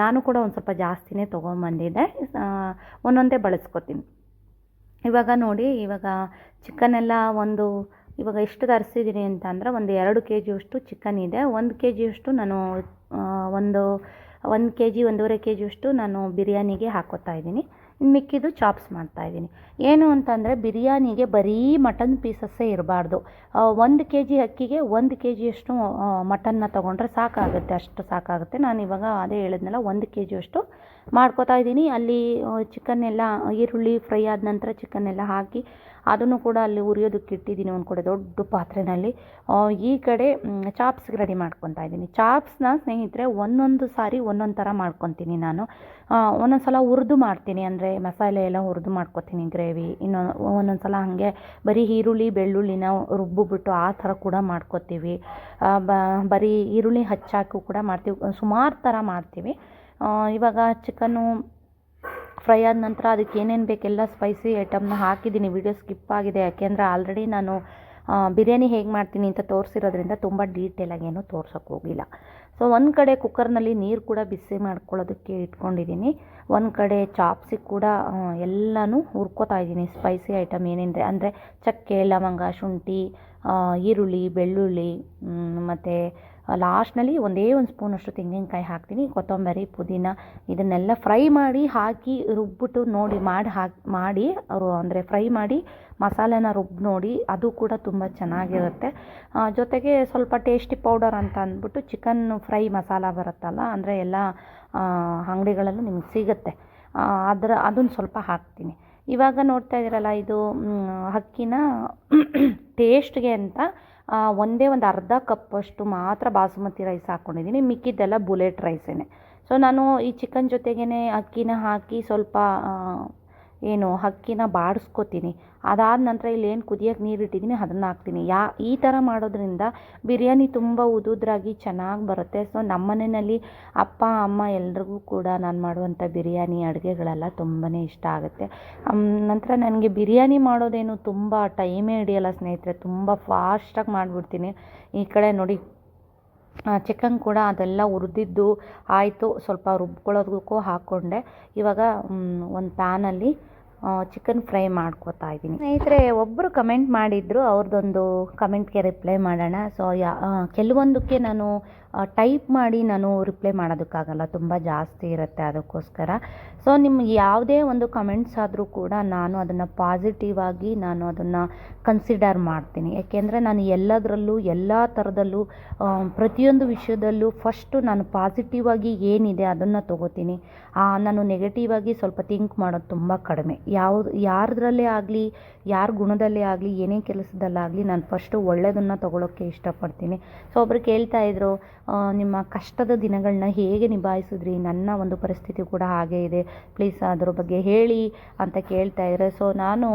ನಾನು ಕೂಡ ಒಂದು ಸ್ವಲ್ಪ ಜಾಸ್ತಿನೇ ತೊಗೊಂಬಂದಿದ್ದೆ, ಒಂದೊಂದೇ ಬಳಸ್ಕೊತೀನಿ. ಇವಾಗ ನೋಡಿ, ಇವಾಗ ಚಿಕನೆಲ್ಲ ಇವಾಗ ಎಷ್ಟು ತರಿಸಿದ್ದೀನಿ ಅಂತ ಅಂದರೆ, ಒಂದು 2 kgಯಷ್ಟು ಚಿಕನ್ ಇದೆ. 1 kgಯಷ್ಟು ನಾನು 1 kg 1.5 kgಯಷ್ಟು ನಾನು ಬಿರಿಯಾನಿಗೆ ಹಾಕೋತಾ ಇದ್ದೀನಿ. ಇನ್ನು ಮಿಕ್ಕಿದ್ದು ಚಾಪ್ಸ್ ಮಾಡ್ತಾಯಿದ್ದೀನಿ. ಏನು ಅಂತಂದರೆ, ಬಿರಿಯಾನಿಗೆ ಬರೀ ಮಟನ್ ಪೀಸಸ್ಸೇ ಇರಬಾರ್ದು. 1 kg ಅಕ್ಕಿಗೆ 1 kgಯಷ್ಟು ಮಟನ್ನ ತೊಗೊಂಡ್ರೆ ಸಾಕಾಗುತ್ತೆ, ಅಷ್ಟು ಸಾಕಾಗುತ್ತೆ. ನಾನು ಇವಾಗ ಅದೇ ಹೇಳಿದ್ನಲ್ಲ, 1 kgಯಷ್ಟು ಮಾಡ್ಕೋತಾ ಇದ್ದೀನಿ. ಅಲ್ಲಿ ಚಿಕನ್ನೆಲ್ಲ ಈರುಳ್ಳಿ ಫ್ರೈ ಆದ ನಂತರ ಚಿಕನ್ನೆಲ್ಲ ಹಾಕಿ ಅದನ್ನು ಕೂಡ ಅಲ್ಲಿ ಉರಿಯೋದಕ್ಕೆ ಇಟ್ಟಿದ್ದೀನಿ ಒಂದು ಕಡೆ ದೊಡ್ಡ ಪಾತ್ರೆಯಲ್ಲಿ. ಈ ಕಡೆ ಚಾಪ್ಸ್ಗೆ ರೆಡಿ ಮಾಡ್ಕೊತಾ ಇದ್ದೀನಿ. ಚಾಪ್ಸ್ನ ಸ್ನೇಹಿತರೆ ಒಂದೊಂದು ಸಾರಿ ಒಂದೊಂದು ಥರ ಮಾಡ್ಕೊತೀನಿ ನಾನು. ಒಂದೊಂದು ಸಲ ಹುರಿದು ಮಾಡ್ತೀನಿ, ಅಂದರೆ ಮಸಾಲೆ ಎಲ್ಲ ಹುರಿದು ಮಾಡ್ಕೊತೀನಿ ಗ್ರೇವಿ. ಒಂದೊಂದು ಸಲ ಹಾಗೆ ಬರೀ ಈರುಳ್ಳಿ ಬೆಳ್ಳುಳ್ಳಿನ ರುಬ್ಬಿಬಿಟ್ಟು ಆ ಥರ ಕೂಡ ಮಾಡ್ಕೊತೀವಿ. ಬರೀ ಈರುಳ್ಳಿ ಹಚ್ಚಾಕು ಕೂಡ ಮಾಡ್ತೀವಿ, ಸುಮಾರು ಥರ ಮಾಡ್ತೀವಿ. ಇವಾಗ ಚಿಕನ್ನು ಫ್ರೈ ಆದ ನಂತರ ಅದಕ್ಕೆ ಏನೇನು ಬೇಕೆಲ್ಲ ಸ್ಪೈಸಿ ಐಟಮ್ನ ಹಾಕಿದ್ದೀನಿ. ವಿಡಿಯೋ ಸ್ಕಿಪ್ ಆಗಿದೆ, ಯಾಕೆಂದರೆ ಆಲ್ರೆಡಿ ನಾನು ಬಿರಿಯಾನಿ ಹೇಗೆ ಮಾಡ್ತೀನಿ ಅಂತ ತೋರಿಸಿರೋದ್ರಿಂದ ತುಂಬ ಡೀಟೇಲಾಗಿ ಏನೂ ತೋರ್ಸೋಕ್ಕೆ ಹೋಗಿಲ್ಲ. ಸೊ ಒಂದು ಕಡೆ ಕುಕ್ಕರ್ನಲ್ಲಿ ನೀರು ಕೂಡ ಬಿಸಿ ಮಾಡ್ಕೊಳ್ಳೋದಕ್ಕೆ ಇಟ್ಕೊಂಡಿದ್ದೀನಿ. ಒಂದು ಕಡೆ ಚಾಪ್ಸಿಗೆ ಕೂಡ ಎಲ್ಲನೂ ಹುರ್ಕೋತಾ ಇದ್ದೀನಿ. ಸ್ಪೈಸಿ ಐಟಮ್ ಏನೇನಿದೆ ಅಂದರೆ ಚಕ್ಕೆ, ಲವಂಗ, ಶುಂಠಿ, ಈರುಳ್ಳಿ, ಬೆಳ್ಳುಳ್ಳಿ, ಮತ್ತು ಲಾಸ್ಟ್ನಲ್ಲಿ ಒಂದೇ ಒಂದು ಸ್ಪೂನಷ್ಟು ತೆಂಗಿನಕಾಯಿ ಹಾಕ್ತೀನಿ, ಕೊತ್ತಂಬರಿ, ಪುದೀನ ಇದನ್ನೆಲ್ಲ ಫ್ರೈ ಮಾಡಿ ಹಾಕಿ ರುಬ್ಬಿಟ್ಟು ಮಾಡಿ ಅವರು ಅಂದರೆ ಫ್ರೈ ಮಾಡಿ ಮಸಾಲೆನ ರುಬ್ಬಿ ನೋಡಿ, ಅದು ಕೂಡ ತುಂಬ ಚೆನ್ನಾಗಿರುತ್ತೆ. ಜೊತೆಗೆ ಸ್ವಲ್ಪ ಟೇಸ್ಟಿ ಪೌಡರ್ ಅಂತ ಅಂದ್ಬಿಟ್ಟು ಚಿಕನ್ ಫ್ರೈ ಮಸಾಲ ಬರುತ್ತಲ್ಲ, ಅಂದರೆ ಎಲ್ಲ ಅಂಗಡಿಗಳಲ್ಲೂ ನಿಮ್ಗೆ ಸಿಗುತ್ತೆ, ಅದನ್ನು ಸ್ವಲ್ಪ ಹಾಕ್ತೀನಿ. ಇವಾಗ ನೋಡ್ತಾ ಇದ್ದೀರಲ್ಲ, ಇದು ಅಕ್ಕಿನ ಟೇಸ್ಟ್ಗೆ ಅಂತ ಒಂದೇ ಒಂದು ಅರ್ಧ ಕಪ್ಪಷ್ಟು ಮಾತ್ರ ಬಾಸುಮತಿ ರೈಸ್ ಹಾಕ್ಕೊಂಡಿದ್ದೀನಿ, ಮಿಕ್ಕಿದ್ದೆಲ್ಲ ಬುಲೆಟ್ ರೈಸೇ. ಸೊ ನಾನು ಈ ಚಿಕನ್ ಜೊತೆಗೇ ಅಕ್ಕಿನ ಹಾಕಿ ಸ್ವಲ್ಪ ಅಕ್ಕಿನ ಬಾಡಿಸ್ಕೊತೀನಿ. ಅದಾದ ನಂತರ ಇಲ್ಲಿ ಏನು ಕುದಿಯೋಕ್ಕೆ ನೀರು ಇಟ್ಟಿದ್ದೀನಿ ಅದನ್ನು ಹಾಕ್ತೀನಿ. ಈ ಥರ ಮಾಡೋದ್ರಿಂದ ಬಿರಿಯಾನಿ ತುಂಬ ಉದುದ್ರಾಗಿ ಚೆನ್ನಾಗಿ ಬರುತ್ತೆ. ಸೊ ನಮ್ಮ ಮನೆಯಲ್ಲಿ ಅಪ್ಪ ಅಮ್ಮ ಎಲ್ರಿಗೂ ಕೂಡ ನಾನು ಮಾಡುವಂಥ ಬಿರಿಯಾನಿ ಅಡುಗೆಗಳೆಲ್ಲ ತುಂಬಾ ಇಷ್ಟ ಆಗುತ್ತೆ. ನಂತರ ನನಗೆ ಬಿರಿಯಾನಿ ಮಾಡೋದೇನು ತುಂಬ ಟೈಮೇ ಹಿಡಿಯಲ್ಲ ಸ್ನೇಹಿತರೆ, ತುಂಬ ಫಾಸ್ಟಾಗಿ ಮಾಡಿಬಿಡ್ತೀನಿ. ಈ ಕಡೆ ನೋಡಿ ಚಿಕನ್ ಕೂಡ ಅದೆಲ್ಲ ಹುರಿದಿದ್ದು ಆಯಿತು, ಸ್ವಲ್ಪ ರುಬ್ಕೊಳ್ಳೋದಕ್ಕೂ ಹಾಕ್ಕೊಂಡೆ. ಇವಾಗ ಒಂದು ಪ್ಯಾನಲ್ಲಿ ಚಿಕನ್ ಫ್ರೈ ಮಾಡ್ಕೋತಾ ಇದ್ದೀನಿ. ಸ್ನೇಹಿತರೆ ಒಬ್ಬರು ಕಮೆಂಟ್ ಮಾಡಿದ್ರು, ಅವ್ರದ್ದೊಂದು ಕಮೆಂಟ್ಗೆ ರಿಪ್ಲೈ ಮಾಡೋಣ. ಸೊ ಕೆಲವೊಂದಕ್ಕೆ ನಾನು ಟೈಪ್ ಮಾಡಿ ನಾನು ರಿಪ್ಲೈ ಮಾಡೋದಕ್ಕಾಗಲ್ಲ, ತುಂಬ ಜಾಸ್ತಿ ಇರುತ್ತೆ, ಅದಕ್ಕೋಸ್ಕರ. ಸೊ ನಿಮ್ಗೆ ಯಾವುದೇ ಒಂದು ಕಮೆಂಟ್ಸ್ ಆದರೂ ಕೂಡ ನಾನು ಅದನ್ನು ಪಾಸಿಟಿವ್ ಆಗಿ ನಾನು ಅದನ್ನು ಕನ್ಸಿಡರ್ ಮಾಡ್ತೀನಿ. ಯಾಕೆಂದರೆ ನಾನು ಎಲ್ಲದರಲ್ಲೂ ಎಲ್ಲ ಥರದಲ್ಲೂ ಪ್ರತಿಯೊಂದು ವಿಷಯದಲ್ಲೂ ಫಸ್ಟು ನಾನು ಪಾಸಿಟಿವ್ ಆಗಿ ಏನಿದೆ ಅದನ್ನು ತೊಗೋತೀನಿ. ನಾನು ನೆಗೆಟಿವ್ ಆಗಿ ಸ್ವಲ್ಪ ಥಿಂಕ್ ಮಾಡೋದು ತುಂಬ ಕಡಿಮೆ. ಯಾರದ್ರಲ್ಲೇ ಆಗಲಿ, ಯಾರ ಗುಣದಲ್ಲೇ ಆಗಲಿ, ಏನೇ ಕೆಲಸದಲ್ಲಾಗಲಿ ನಾನು ಫಸ್ಟು ಒಳ್ಳೆಯದನ್ನು ತೊಗೊಳೋಕ್ಕೆ ಇಷ್ಟಪಡ್ತೀನಿ. ಸೊ ಒಬ್ಬರು ಕೇಳ್ತಾಯಿದ್ರು, ನಿಮ್ಮ ಕಷ್ಟದ ದಿನಗಳನ್ನ ಹೇಗೆ ನಿಭಾಯಿಸಿದ್ರಿ? ನನ್ನ ಒಂದು ಪರಿಸ್ಥಿತಿ ಕೂಡ ಹಾಗೇ ಇದೆ, ಪ್ಲೀಸ್ ಅದ್ರ ಬಗ್ಗೆ ಹೇಳಿ ಅಂತ ಕೇಳ್ತಾಯಿದ್ರೆ. ಸೊ ನಾನು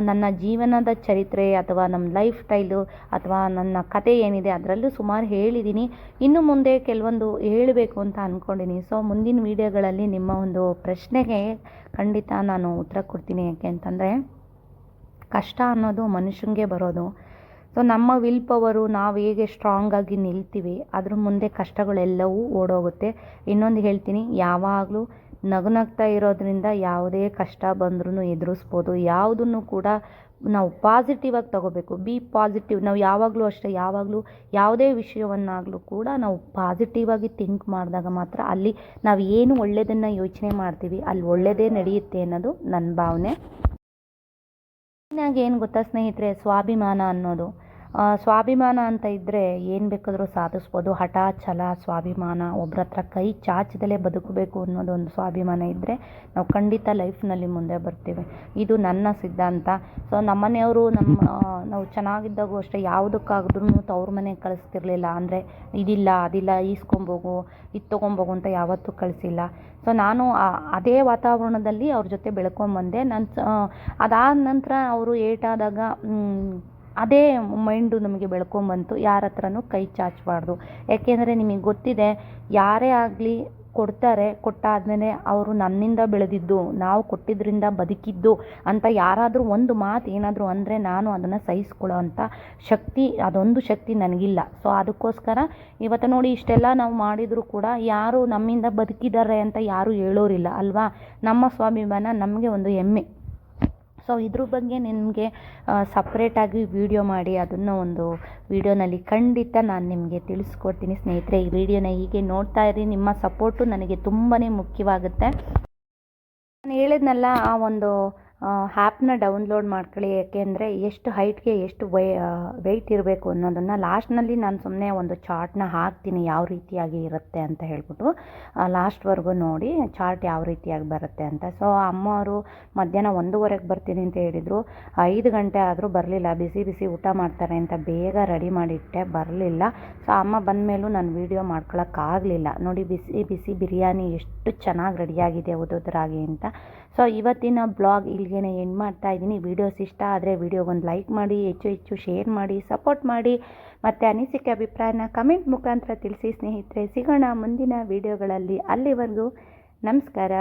ನನ್ನ ಜೀವನದ ಚರಿತ್ರೆ ಅಥವಾ ನಮ್ಮ ಲೈಫ್ ಸ್ಟೈಲು ಅಥವಾ ನನ್ನ ಕತೆ ಏನಿದೆ ಅದರಲ್ಲೂ ಸುಮಾರು ಹೇಳಿದ್ದೀನಿ. ಇನ್ನು ಮುಂದೆ ಕೆಲವೊಂದು ಹೇಳಬೇಕು ಅಂತ ಅಂದ್ಕೊಂಡಿನಿ. ಸೊ ಮುಂದಿನ ವೀಡಿಯೋಗಳಲ್ಲಿ ನಿಮ್ಮ ಒಂದು ಪ್ರಶ್ನೆಗೆ ಖಂಡಿತ ನಾನು ಉತ್ತರ ಕೊಡ್ತೀನಿ. ಯಾಕೆ ಅಂತಂದರೆ ಕಷ್ಟ ಅನ್ನೋದು ಮನುಷ್ಯನಿಗೆ ಬರೋದು. ಸೊ ನಮ್ಮ ವಿಲ್ ಪವರು, ನಾವು ಹೇಗೆ ಸ್ಟ್ರಾಂಗಾಗಿ ನಿಲ್ತೀವಿ, ಅದ್ರ ಮುಂದೆ ಕಷ್ಟಗಳೆಲ್ಲವೂ ಓಡೋಗುತ್ತೆ. ಇನ್ನೊಂದು ಹೇಳ್ತೀನಿ, ಯಾವಾಗಲೂ ನಗುನಗ್ತಾ ಇರೋದ್ರಿಂದ ಯಾವುದೇ ಕಷ್ಟ ಬಂದ್ರೂ ಎದುರಿಸ್ಬೋದು. ಯಾವುದನ್ನು ಕೂಡ ನಾವು ಪಾಸಿಟಿವ್ ಆಗಿ ತಗೋಬೇಕು. B positive. ನಾವು ಯಾವಾಗಲೂ ಅಷ್ಟೇ, ಯಾವಾಗಲೂ ಯಾವುದೇ ವಿಷಯವನ್ನಾಗಲೂ ಕೂಡ ನಾವು ಪಾಸಿಟಿವ್ ಆಗಿ ಥಿಂಕ್ ಮಾಡಿದಾಗ ಮಾತ್ರ ಅಲ್ಲಿ ನಾವು ಏನು ಒಳ್ಳೆಯದನ್ನು ಯೋಚನೆ ಮಾಡ್ತೀವಿ ಅಲ್ಲಿ ಒಳ್ಳೆಯದೇ ನಡೆಯುತ್ತೆ ಅನ್ನೋದು ನನ್ನ ಭಾವನೆ. ಏನು ಗೊತ್ತಾ ಸ್ನೇಹಿತರೆ, ಸ್ವಾಭಿಮಾನ ಅನ್ನೋದು, ಸ್ವಾಭಿಮಾನ ಅಂತ ಇದ್ದರೆ ಏನು ಬೇಕಾದರೂ ಸಾಧಿಸ್ಬೋದು. ಹಠ, ಛಲ, ಸ್ವಾಭಿಮಾನ, ಒಬ್ಬರ ಹತ್ರ ಕೈ ಚಾಚದಲ್ಲೇ ಬದುಕಬೇಕು ಅನ್ನೋದು ಒಂದು ಸ್ವಾಭಿಮಾನ ಇದ್ದರೆ ನಾವು ಖಂಡಿತ ಲೈಫ್ನಲ್ಲಿ ಮುಂದೆ ಬರ್ತೀವಿ. ಇದು ನನ್ನ ಸಿದ್ಧಾಂತ. ಸೊ ನಮ್ಮನೆಯವರು ನಾವು ಚೆನ್ನಾಗಿದ್ದಾಗೂ ಅಷ್ಟೇ ಯಾವುದಕ್ಕಾದ್ರೂ ತವ್ರ ಮನೆಗೆ ಕಳಿಸ್ತಿರ್ಲಿಲ್ಲ. ಅಂದರೆ ಇದಿಲ್ಲ ಅದಿಲ್ಲ, ಈಸ್ಕೊಂಬೋಗು, ಇದು ತೊಗೊಂಬೋಗು ಅಂತ ಯಾವತ್ತೂ ಕಳಿಸಿಲ್ಲ. ಸೊ ನಾನು ಅದೇ ವಾತಾವರಣದಲ್ಲಿ ಅವ್ರ ಜೊತೆ ಬೆಳ್ಕೊಂಬಂದೆ. ಅದಾದ ನಂತರ ಅವರು ಏಟಾದಾಗ ಅದೇ ಮೈಂಡು ನಮಗೆ ಬೆಳ್ಕೊಂಬಂತು, ಯಾರ ಹತ್ರನೂ ಕೈ ಚಾಚಬಾರ್ದು. ಯಾಕೆಂದರೆ ನಿಮಗೆ ಗೊತ್ತಿದೆ, ಯಾರೇ ಆಗಲಿ ಕೊಡ್ತಾರೆ, ಕೊಟ್ಟಾದಮೇಲೆ ಅವರು ನನ್ನಿಂದ ಬೆಳೆದಿದ್ದು, ನಾವು ಕೊಟ್ಟಿದ್ದರಿಂದ ಬದುಕಿದ್ದು ಅಂತ ಯಾರಾದರೂ ಒಂದು ಮಾತು ಏನಾದರೂ ಅಂದರೆ ನಾನು ಅದನ್ನು ಸಹಿಸ್ಕೊಳ್ಳೋ ಅಂಥ ಶಕ್ತಿ, ಅದೊಂದು ಶಕ್ತಿ ನನಗಿಲ್ಲ. ಸೊ ಅದಕ್ಕೋಸ್ಕರ ಇವತ್ತು ನೋಡಿ ಇಷ್ಟೆಲ್ಲ ನಾವು ಮಾಡಿದರೂ ಕೂಡ ಯಾರು ನಮ್ಮಿಂದ ಬದುಕಿದ್ದಾರೆ ಅಂತ ಯಾರೂ ಹೇಳೋರಿಲ್ಲ ಅಲ್ವಾ. ನಮ್ಮ ಸ್ವಾಭಿಮಾನ ನಮಗೆ ಒಂದು ಹೆಮ್ಮೆ. ಸೊ ಇದ್ರ ಬಗ್ಗೆ ನಿಮಗೆ ಸಪ್ರೇಟಾಗಿ ವಿಡಿಯೋ ಮಾಡಿ ಅದನ್ನು ಒಂದು ವಿಡಿಯೋನಲ್ಲಿ ಖಂಡಿತ ನಾನು ನಿಮಗೆ ತಿಳಿಸ್ಕೊಡ್ತೀನಿ. ಸ್ನೇಹಿತರೆ, ಈ ವಿಡಿಯೋನ ಹೀಗೆ ನೋಡ್ತಾ ಇರಿ. ನಿಮ್ಮ ಸಪೋರ್ಟು ನನಗೆ ತುಂಬಾ ಮುಖ್ಯವಾಗುತ್ತೆ. ನಾನು ಹೇಳಿದ್ನಲ್ಲ, ಆ ಒಂದು ಆ್ಯಪ್ನ ಡೌನ್ಲೋಡ್ ಮಾಡ್ಕೊಳ್ಳಿ. ಏಕೆಂದರೆ ಎಷ್ಟು ಹೈಟ್ಗೆ ಎಷ್ಟು ವೆಯ್ಟ್ ಇರಬೇಕು ಅನ್ನೋದನ್ನು ಲಾಸ್ಟ್ನಲ್ಲಿ ನಾನು ಸುಮ್ಮನೆ ಒಂದು ಚಾರ್ಟ್ನ ಹಾಕ್ತೀನಿ, ಯಾವ ರೀತಿಯಾಗಿ ಇರುತ್ತೆ ಅಂತ ಹೇಳ್ಬಿಟ್ಟು ಲಾಸ್ಟ್ವರೆಗೂ ನೋಡಿ ಚಾರ್ಟ್ ಯಾವ ರೀತಿಯಾಗಿ ಬರುತ್ತೆ ಅಂತ. ಸೊ ಅಮ್ಮವರು ಮಧ್ಯಾಹ್ನ 1:15ಕ್ಕೆ ಬರ್ತೀನಿ ಅಂತ ಹೇಳಿದರು. 5 ಗಂಟೆ ಆದರೂ ಬರಲಿಲ್ಲ. ಬಿಸಿ ಬಿಸಿ ಊಟ ಮಾಡ್ತಾರೆ ಅಂತ ಬೇಗ ರೆಡಿ ಮಾಡಿಟ್ಟೆ, ಬರಲಿಲ್ಲ. ಸೊ ಅಮ್ಮ ಬಂದ ಮೇಲೂ ನಾನು ವೀಡಿಯೋ ಮಾಡ್ಕೊಳಕ್ಕಾಗಲಿಲ್ಲ. ನೋಡಿ ಬಿಸಿ ಬಿಸಿ ಬಿರಿಯಾನಿ ಎಷ್ಟು ಚೆನ್ನಾಗಿ ರೆಡಿಯಾಗಿದೆ ಉದುರಾಗಿ ಅಂತ. ಸೊ ಇವತ್ತಿನ ಬ್ಲಾಗ್ ಇಲ್ಲಿಗೆ ಎಂಡ್ ಮಾಡ್ತಾ ಇದ್ದೀನಿ. ವೀಡಿಯೋಸ್ ಇಷ್ಟ ಆದರೆ ವಿಡಿಯೋಗೊಂದು ಲೈಕ್ ಮಾಡಿ, ಹೆಚ್ಚು ಶೇರ್ ಮಾಡಿ, ಸಪೋರ್ಟ್ ಮಾಡಿ, ಮತ್ತು ಅನಿಸಿಕೆ ಅಭಿಪ್ರಾಯನ ಕಮೆಂಟ್ ಮುಖಾಂತರ ತಿಳಿಸಿ ಸ್ನೇಹಿತರೆ. ಸಿಗೋಣ ಮುಂದಿನ ವೀಡಿಯೋಗಳಲ್ಲಿ. ಅಲ್ಲಿವರೆಗೂ ನಮಸ್ಕಾರ.